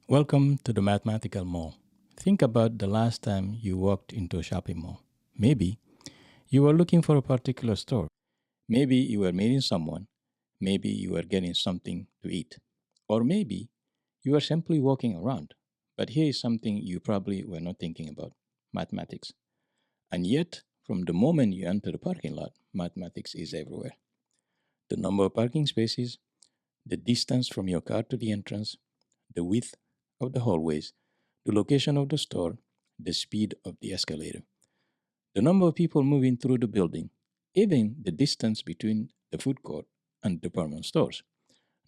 Welcome to the Mathematical Mall. Think about the last time you walked into a shopping mall. Maybe you were looking for a particular store. Maybe you were meeting someone. Maybe you were getting something to eat. Or maybe you were simply walking around. But here is something you probably were not thinking about: mathematics. And yet, from the moment you enter the parking lot, mathematics is everywhere. The number of parking spaces, the distance from your car to the entrance, the width of the hallways, the location of the store, the speed of the escalator, the number of people moving through the building, even the distance between the food court and department stores.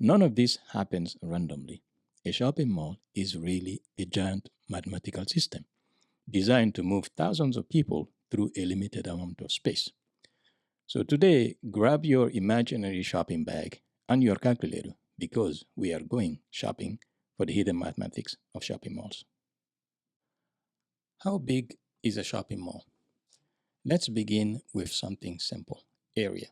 None of this happens randomly. A shopping mall is really a giant mathematical system designed to move thousands of people through a limited amount of space. So today, grab your imaginary shopping bag and your calculator because we are going shopping for the hidden mathematics of shopping malls. How big is a shopping mall? Let's begin with something simple: area.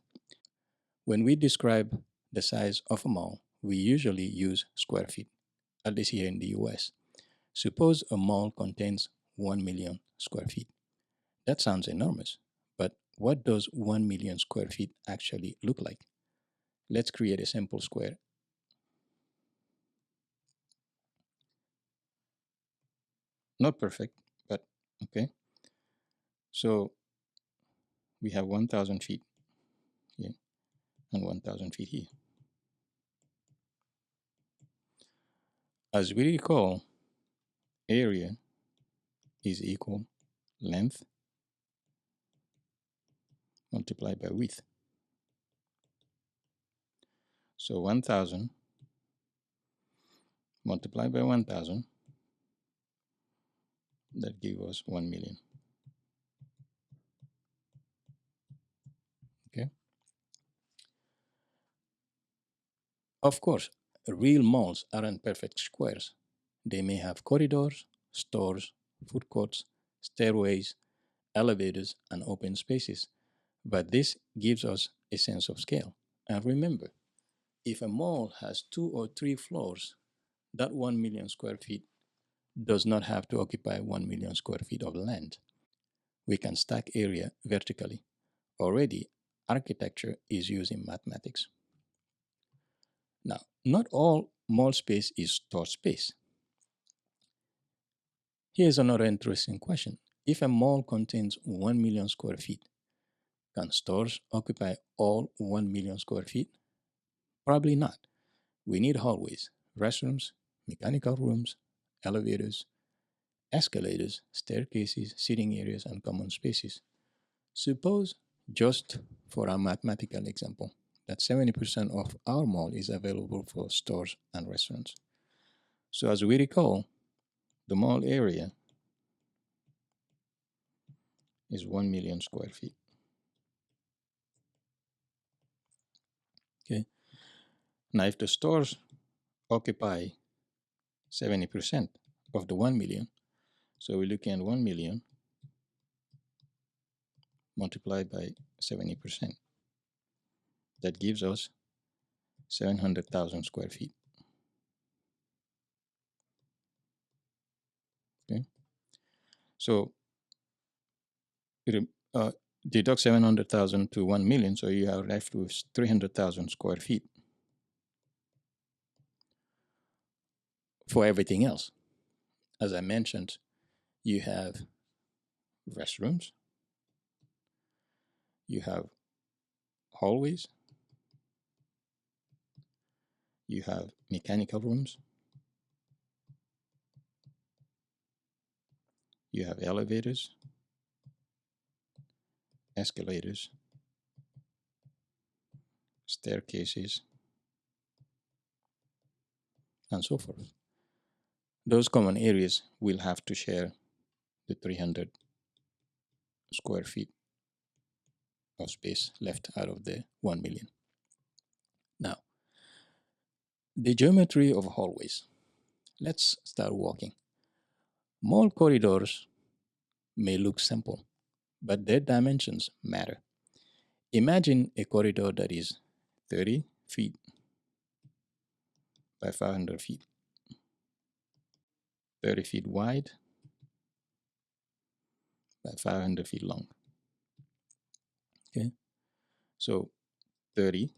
When we describe the size of a mall, we usually use square feet, at least here in the US. Suppose a mall contains 1 million square feet. That sounds enormous, but what does 1 million square feet actually look like? Let's create a simple square. Not perfect, but okay. So we have 1,000 feet here and 1,000 feet here. As we recall, area is equal length multiplied by width. So 1,000 multiplied by 1,000, that gives us 1 million. Okay. Of course, real malls aren't perfect squares. They may have corridors, stores, food courts, stairways, elevators, and open spaces. But this gives us a sense of scale. And remember, if a mall has 2 or 3 floors, that 1 million square feet does not have to occupy 1 million square feet of land. We can stack area vertically. Already, architecture is using mathematics. Now, not all mall space is store space. Here's another interesting question. If a mall contains 1 million square feet, can stores occupy all 1 million square feet? Probably not. We need hallways, restrooms, mechanical rooms, elevators, escalators, staircases, sitting areas, and common spaces. Suppose, just for our mathematical example, that 70% of our mall is available for stores and restaurants. So as we recall, the mall area is 1 million square feet. Okay. Now, if the stores occupy 70% of the 1 million, so we're looking at 1 million multiplied by 70%. That gives us 700,000 square feet. Okay. So deduct 700,000 to 1 million, so you are left with 300,000 square feet for everything else. As I mentioned, you have restrooms, you have hallways, you have mechanical rooms, you have elevators, escalators, staircases, and so forth. Those common areas will have to share the 300 square feet of space left out of the 1 million. Now, the geometry of hallways. Let's start walking. Mall corridors may look simple, but their dimensions matter. Imagine a corridor that is 30 feet by 500 feet. 30 feet wide by 500 feet long. Okay, so 30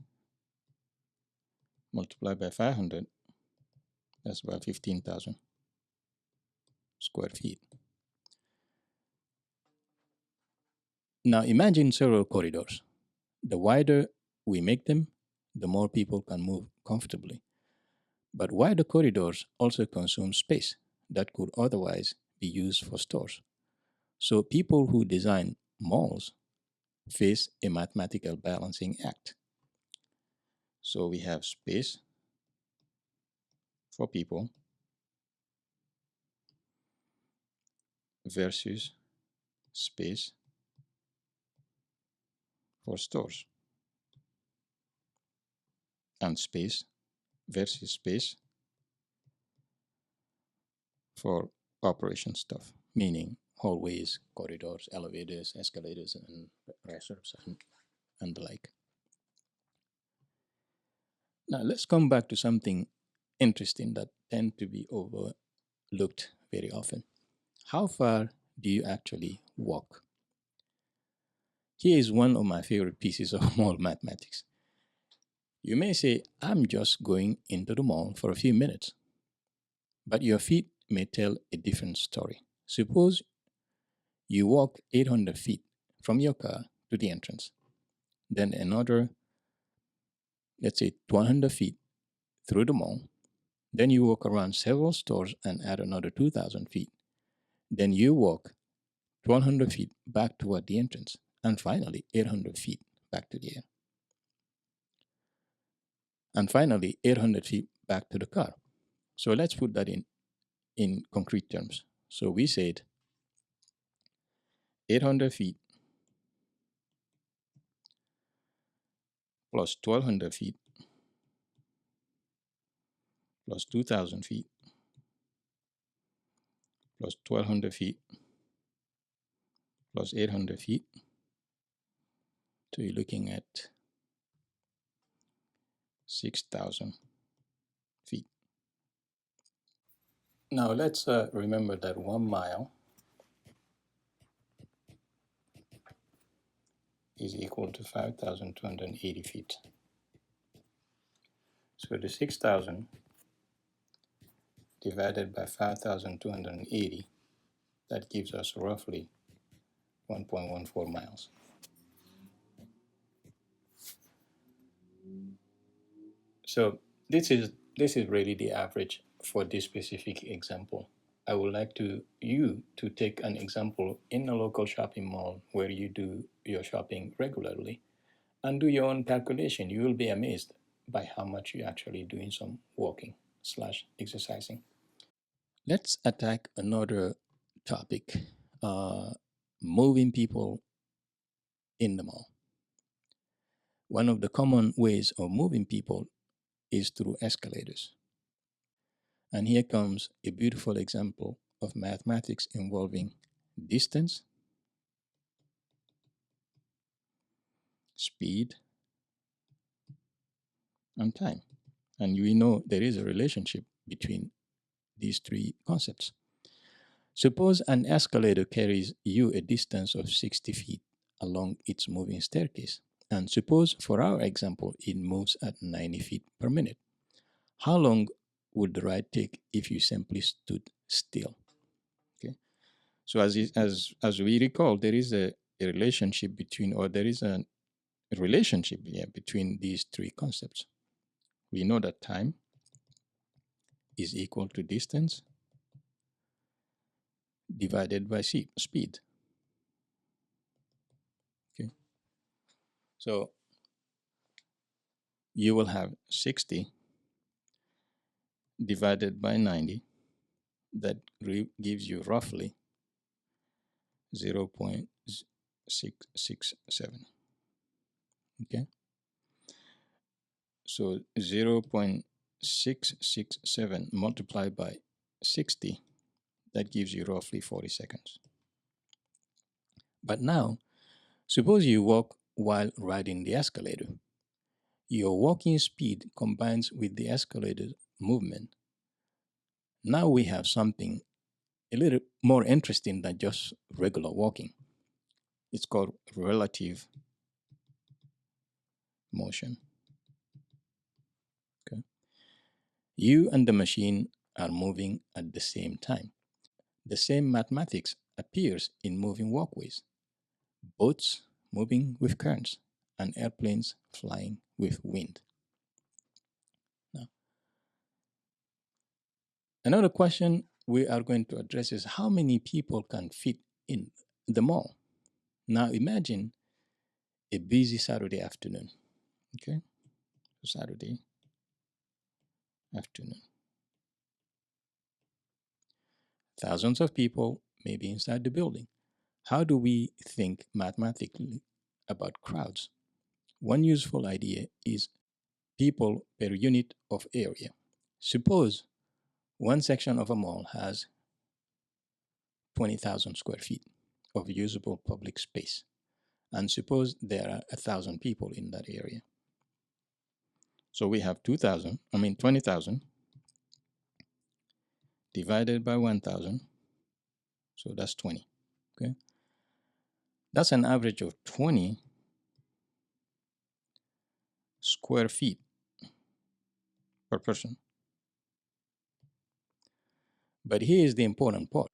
multiplied by 500, that's about 15,000 square feet. Now imagine several corridors. The wider we make them, the more people can move comfortably. But wider corridors also consume space that could otherwise be used for stores. So people who design malls face a mathematical balancing act. So we have space for people versus space for stores, and space versus space for operation stuff, meaning hallways, corridors, elevators, escalators, and restrooms, and the like. Now let's come back to something interesting that tend to be overlooked very often. How far do you actually walk? Here is one of my favorite pieces of mall mathematics. You may say, I'm just going into the mall for a few minutes, but your feet may tell a different story. Suppose you walk 800 feet from your car to the entrance, then another, let's say 100 feet through the mall, then you walk around several stores and add another 2,000 feet. Then you walk 1,200 feet back toward the entrance, and finally 800 feet back to the air. And finally 800 feet back to the car. So let's put that in concrete terms. So we said 800 feet plus 1,200 feet plus 2,000 feet plus 1,200 feet plus 800 feet. So you're looking at 6,000 feet. Now let's remember that 1 mile is equal to 5,280 feet. So the 6,000 divided by 5,280, that gives us roughly 1.14 miles. So this is really the average for this specific example. I would like you to take an example in a local shopping mall where you do your shopping regularly and do your own calculation. You will be amazed by how much you're actually doing some walking slash exercising. Let's attack another topic, moving people in the mall. One of the common ways of moving people is through escalators. And here comes a beautiful example of mathematics involving distance, speed, and time. And we know there is a relationship between these three concepts. Suppose an escalator carries you a distance of 60 feet along its moving staircase. And suppose, for our example, it moves at 90 feet per minute. How long would the ride take if you simply stood still? Okay. So as we recall, there is a relationship between, or there is a relationship between these three concepts. We know that time is equal to distance divided by speed. Okay. So you will have 60 divided by 90. That gives you roughly 0.667. Okay. So 0.667 multiplied by 60, that gives you roughly 40 seconds. But now, suppose you walk while riding the escalator. Your walking speed combines with the escalator movement. Now we have something a little more interesting than just regular walking. It's called relative motion. Okay. You and the machine are moving at the same time. The same mathematics appears in moving walkways, boats moving with currents, and airplanes flying with wind. Now, another question we are going to address is how many people can fit in the mall? Now, imagine a busy Saturday afternoon. Okay, Saturday afternoon. Thousands of people may be inside the building. How do we think mathematically about crowds? One useful idea is people per unit of area. Suppose one section of a mall has 20,000 square feet of usable public space, and suppose there are 1,000 people in that area. So we have 20,000 divided by 1,000, so that's 20. Okay, that's an average of 20 square feet per person. But here is the important part: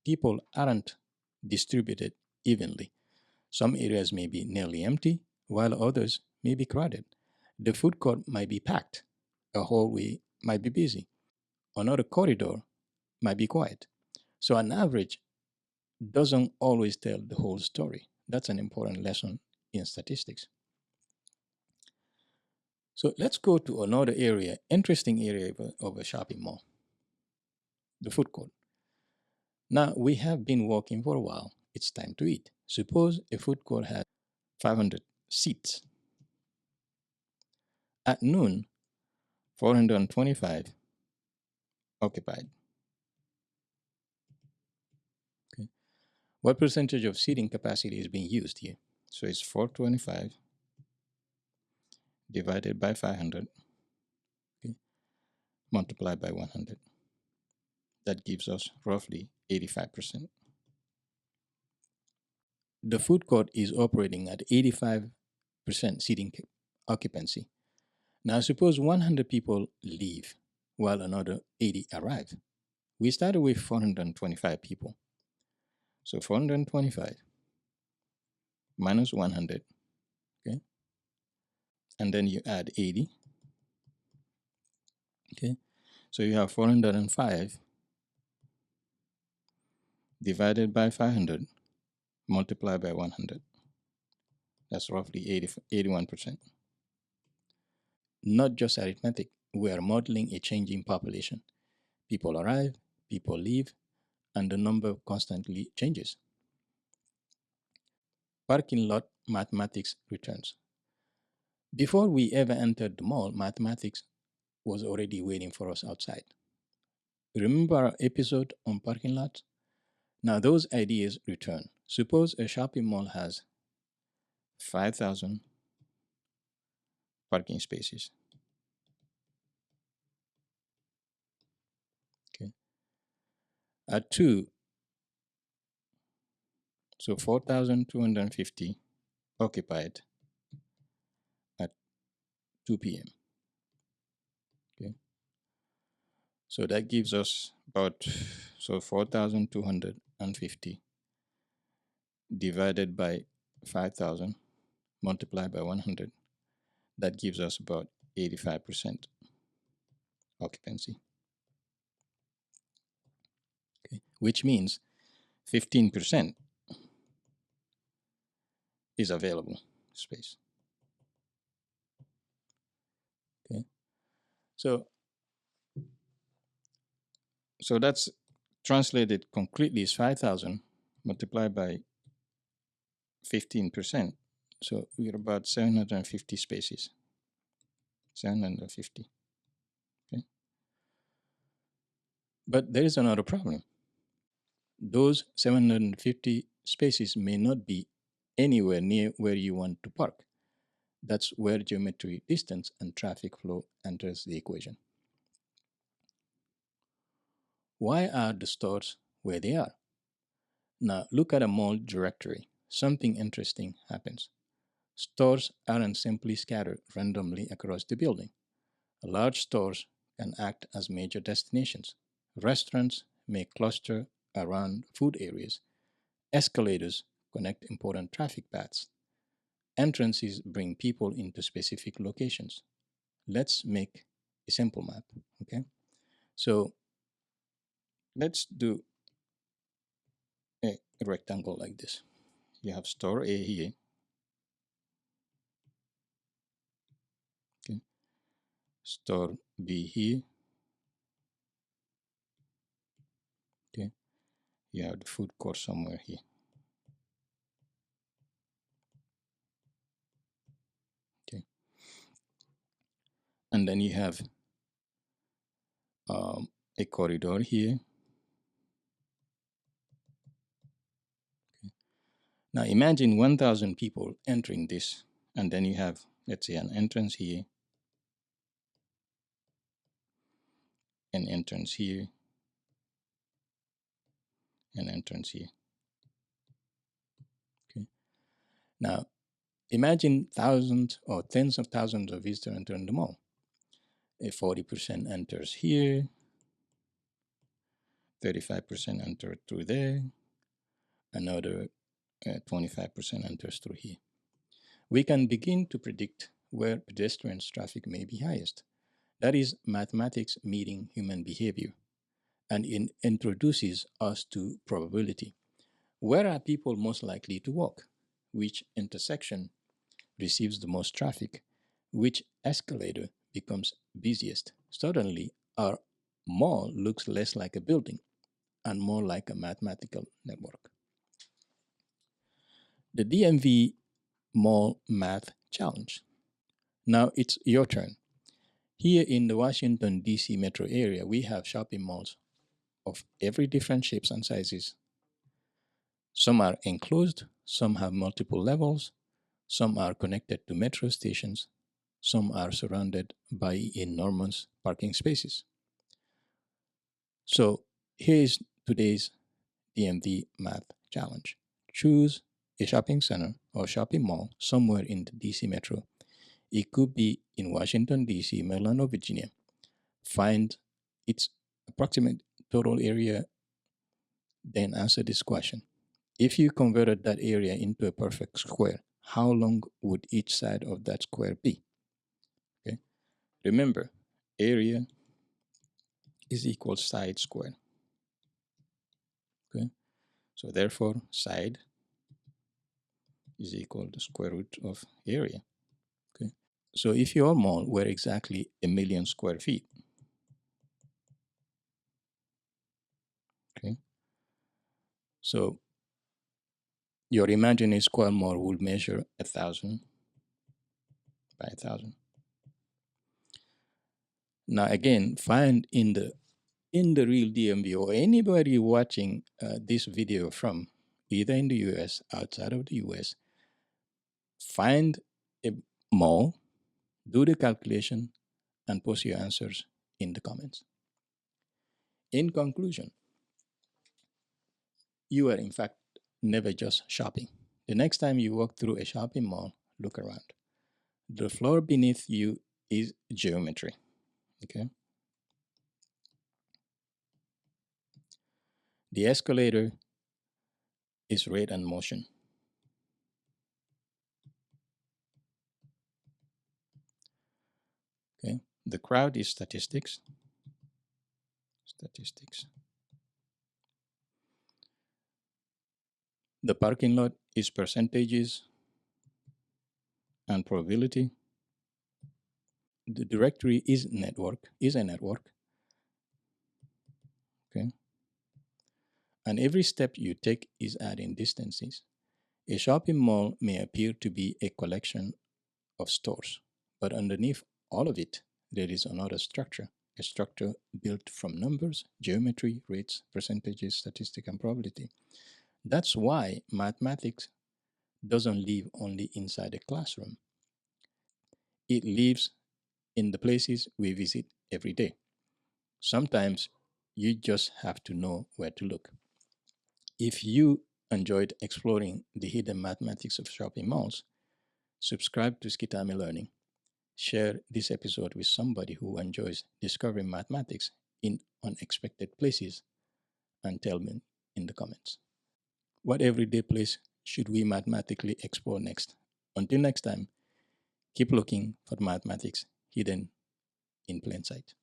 people aren't distributed evenly. Some areas may be nearly empty, while others may be crowded. The food court might be packed, a hallway might be busy, another corridor might be quiet. So, an average doesn't always tell the whole story. That's an important lesson in statistics. So, let's go to another area, interesting area of a shopping mall, the food court. Now, we have been walking for a while. It's time to eat. Suppose a food court has 500 seats. At noon, 425 occupied. Okay. What percentage of seating capacity is being used here? So it's 425 divided by 500, okay, multiplied by 100. That gives us roughly 85%. The food court is operating at 85% seating occupancy. Now suppose 100 people leave while another 80 arrive. We started with 425 people. So 425 minus 100, okay? And then you add 80, okay? So you have 405 divided by 500 multiplied by 100. That's roughly 81%. Not just arithmetic, we are modeling a changing population. People arrive, people leave, and the number constantly changes. Parking lot mathematics returns. Before we ever entered the mall, mathematics was already waiting for us outside. Remember our episode on parking lots? Now those ideas return. Suppose a shopping mall has 5,000 parking spaces. Okay. At 2, so 4,250 occupied at 2 p.m. Okay. So that gives us about 4,250 divided by 5,000 multiplied by 100. That gives us about 85% occupancy. Okay. Which means 15% is available space. Okay. So that's translated concretely is 5,000 multiplied by 15%. So we're about 750 spaces. 750. Okay. But there is another problem. Those 750 spaces may not be anywhere near where you want to park. That's where geometry, distance, and traffic flow enters the equation. Why are the stores where they are. Now, look at a mall directory. Something interesting happens. Stores aren't simply scattered randomly across the building. Large stores can act as major destinations. Restaurants may cluster around food areas. Escalators connect important traffic paths. Entrances bring people into specific locations. Let's make a simple map. Okay, so let's do a rectangle like this. You have store A here. Okay, store B here. Okay, you have the food court somewhere here. Okay, and then you have a corridor here. Now imagine 1,000 people entering this, and then you have, let's say, an entrance here, an entrance here, an entrance here. Okay. Now imagine thousands or tens of thousands of visitors entering the mall. A 40% enters here, 35% enter through there, another 25% enters through here. We can begin to predict where pedestrians traffic may be highest. That is mathematics meeting human behavior, and it introduces us to probability. Where are people most likely to walk? Which intersection receives the most traffic? Which escalator becomes busiest? Suddenly, our mall looks less like a building and more like a mathematical network. The DMV Mall Math Challenge. Now it's your turn. Here in the Washington, D.C. metro area, we have shopping malls of every different shapes and sizes. Some are enclosed, some have multiple levels, some are connected to metro stations, some are surrounded by enormous parking spaces. So here is today's DMV Math Challenge. Choose a shopping center or shopping mall somewhere in the DC metro. It could be in Washington, D.C., Maryland, or Virginia. Find its approximate total area, then answer this question. If you converted that area into a perfect square, how long would each side of that square be? Okay. Remember, area is equal side square. Okay. So therefore, side is equal to square root of area. Okay. So if your mall were exactly 1,000,000 square feet, okay, so your imaginary square mall would measure 1,000 by 1,000. Now again, find in the real DMV or anybody watching this video from either in the US, outside of the US, find a mall, do the calculation, and post your answers in the comments. In conclusion, you are in fact never just shopping. The next time you walk through a shopping mall, look around. The floor beneath you is geometry. Okay. The escalator is rate and motion. Okay. The crowd is statistics. Statistics. The parking lot is percentages and probability. The directory is a network. Okay. And every step you take is adding distances. A shopping mall may appear to be a collection of stores, but underneath all of it, there is another structure, a structure built from numbers, geometry, rates, percentages, statistic, and probability. That's why mathematics doesn't live only inside a classroom. It lives in the places we visit every day. Sometimes you just have to know where to look. If you enjoyed exploring the hidden mathematics of shopping malls, subscribe to Scitame Learning. Share this episode with somebody who enjoys discovering mathematics in unexpected places and tell me in the comments. What everyday place should we mathematically explore next? Until next time, keep looking for mathematics hidden in plain sight.